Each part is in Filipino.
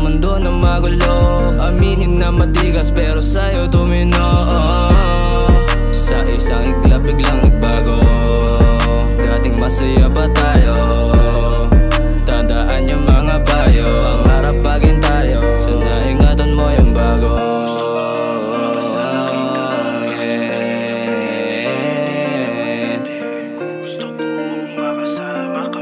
mundo na magulo. Aminin na matigas pero sa'yo tumino. Sa isang iglap biglang nagbago. Dating masaya pa tayo, tandaan yung mga payo. Pangarap pagin tayo, sana ingatan mo yung bago. Gusto kong makasama ka.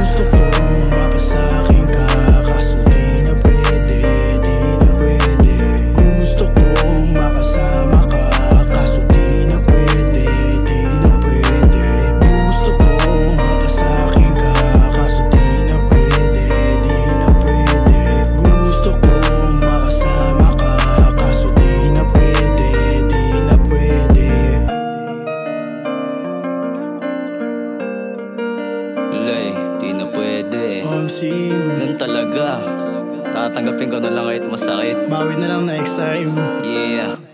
Gusto kong mapasakin ka, kaso di na pwede, di na pwede. Gusto kong makasama ka, kaso di na pwede, di na pwede. Gusto kong mapasakin ka, kaso di na pwede, di na pwede. Gusto kong makasama ka, kaso di na pwede, di na pwede. Lay, di na pwede. Ganun talaga. Tatanggapin ko na lang kahit masakit. Bawi na lang next time. Yeah.